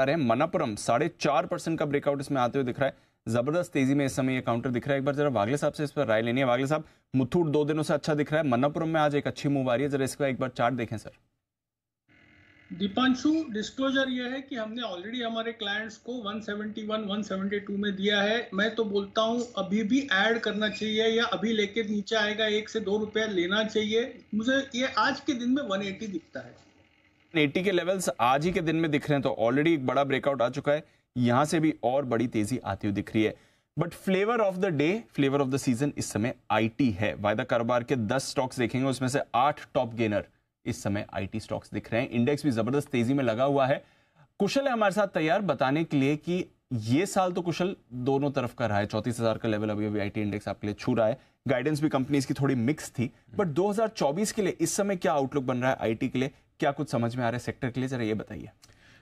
आ रहे हैं। मनप्पुरम 4.5% का ब्रेकआउट इसमें आते हुए दिख रहा है। जबरदस्त तेजी में इस समय ये काउंटर दिख रहा है। एक बार जरा वागले साहब से इस पर राय लेनी है। वागले साहब, मुथूट 2 दिनों से अच्छा दिख रहा है, मनप्पुरम में आज एक अच्छी मूव आ रही है, जरा इसका एक बार चार्ट देखें सर। दीपांशु, डिस्क्लोजर यह है कि हमने ऑलरेडी हमारे क्लाइंट्स को 171 172 में दिया है। मैं तो बोलता हूं अभी भी ऐड करना चाहिए, या अभी लेके नीचे आएगा 1 से 2 रुपया लेना चाहिए। मुझे ये आज के दिन में 180 दिखता है। 180 के लेवल्स आज ही के दिन में दिख रहे हैं, तो ऑलरेडी एक बड़ा ब्रेकआउट आ चुका है। यहां से भी और बड़ी तेजी आती हुई दिख रही है। But flavour of the day, flavour of the season इस समय आईटी है। वायदा कारोबार के 10 स्टॉक्स देखेंगे, उसमें से 8 टॉप गेनर इस समय आईटी स्टॉक्स दिख रहे हैं। इंडेक्स भी जबरदस्त तेजी में लगा हुआ है। कुशल है हमारे साथ तैयार बताने के लिए कि ये साल तो कुशल दोनों तरफ का रहा है। 34,000 का लेवल अभी अभी आईटी इंडेक्स आपके लिए छू रहा है। गाइडेंस भी कंपनीज की थोड़ी मिक्स थी, बट 2024 के लिए इस समय क्या आउटलुक बन रहा है आईटी के लिए? क्या कुछ समझ में आ रहा है सेक्टर के लिए, जरा ये बताइए।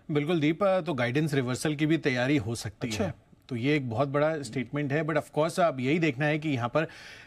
बिल्कुल दीप, तो गाइडेंस रिवर्सल की भी तैयारी हो सकती है, तो ये एक बहुत बड़ा स्टेटमेंट है। बट ऑफ कोर्स अब यही देखना है कि यहाँ पर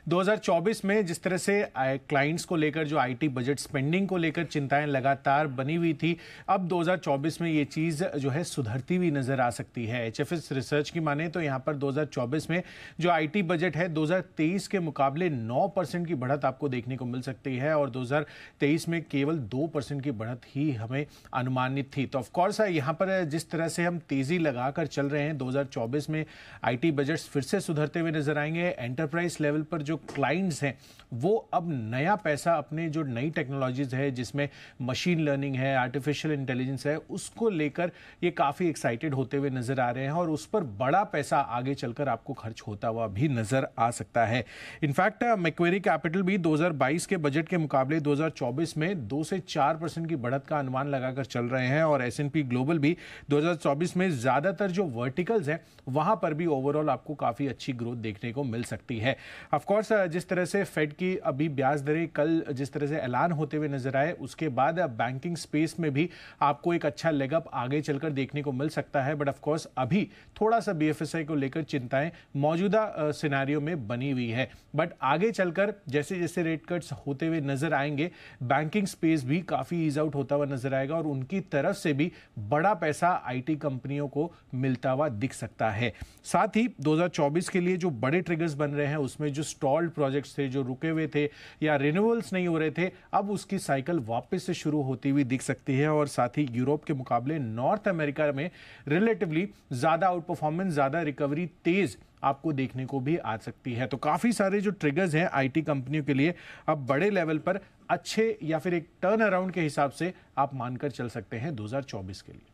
2024 में जिस तरह से क्लाइंट्स को लेकर जो आईटी बजट स्पेंडिंग को लेकर चिंताएं लगातार बनी हुई थी, अब 2024 में ये चीज़ जो है सुधरती हुई नजर आ सकती है। एचएफएस रिसर्च की माने तो यहाँ पर 2024 में जो आईटी बजट है 2023 के मुकाबले 9% की बढ़त आपको देखने को मिल सकती है, और 2023 में केवल 2% की बढ़त ही हमें अनुमानित थी। तो ऑफकोर्स यहाँ पर जिस तरह से हम तेजी लगाकर चल रहे हैं, 2024 में आईटी बजट्स फिर से सुधरते हुए नजर आएंगे। एंटरप्राइज लेवल पर जो क्लाइंट्स हैं वो अब नया पैसा अपने जो नई टेक्नोलॉजीज है, जिसमें मशीन लर्निंग है, आर्टिफिशियल इंटेलिजेंस है, उसको लेकर ये काफी एक्साइटेड होते हुए नजर आ रहे हैं, और उस पर बड़ा पैसा आगे चलकर आपको खर्च होता हुआ भी नजर आ सकता है। इनफैक्ट मैक्वेरी कैपिटल भी 2022 के बजट के मुकाबले 2024 में 2 से 4% की बढ़त का अनुमान लगाकर चल रहे हैं, और एस&पी ग्लोबल भी 2024 में ज्यादातर जो वर्टिकल्स हैं वहां पर भी ओवरऑल आपको काफी अच्छी ग्रोथ देखने को मिल सकती है। ऑफ कोर्स जिस तरह से फेड की अभी ब्याज दरें कल जिस तरह से ऐलान होते हुए नजर आए, उसके बाद बैंकिंग स्पेस में भी आपको एक अच्छा लेग अप आगे चलकर देखने को मिल सकता है। बट ऑफ कोर्स अभी थोड़ा सा बीएफएसआई को लेकर चिंताएं मौजूदा सिनेरियो में बनी हुई है, बट आगे चलकर जैसे जैसे रेट कट्स होते हुए नजर आएंगे, बैंकिंग स्पेस भी काफी ईज आउट होता हुआ नजर आएगा, और उनकी तरफ से भी बड़ा पैसा आईटी कंपनियों को मिलता हुआ दिख सकता है। साथ ही 2024 के लिए जो बड़े ट्रिगर्स बन रहे हैं, उसमें जो स्टॉल्ड प्रोजेक्ट्स थे, जो रुके हुए थे या रिन्यूअल्स नहीं हो रहे थे, अब उसकी साइकिल वापस से शुरू होती हुई दिख सकती है। और साथ ही यूरोप के मुकाबले नॉर्थ अमेरिका में रिलेटिवली ज्यादा आउट परफॉर्मेंस, ज्यादा रिकवरी तेज आपको देखने को भी आ सकती है। तो काफी सारे जो ट्रिगर्स हैं आईटी कंपनियों के लिए अब बड़े लेवल पर अच्छे या फिर एक टर्न अराउंड के हिसाब से आप मानकर चल सकते हैं 2024 के लिए।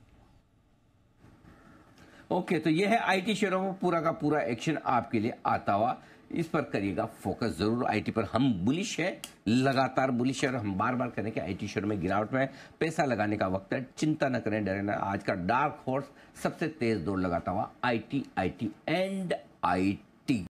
ओके, तो ये है आईटी शेयरों में पूरा का पूरा एक्शन आपके लिए आता हुआ। इस पर करिएगा फोकस जरूर। आईटी पर हम बुलिश है, लगातार बुलिश है, और हम बार बार करें कि आईटी शेयर में गिरावट में पैसा लगाने का वक्त है। चिंता न करें, डरे ना। आज का डार्क हॉर्स सबसे तेज दौड़ लगाता हुआ आईटी एंड आईटी।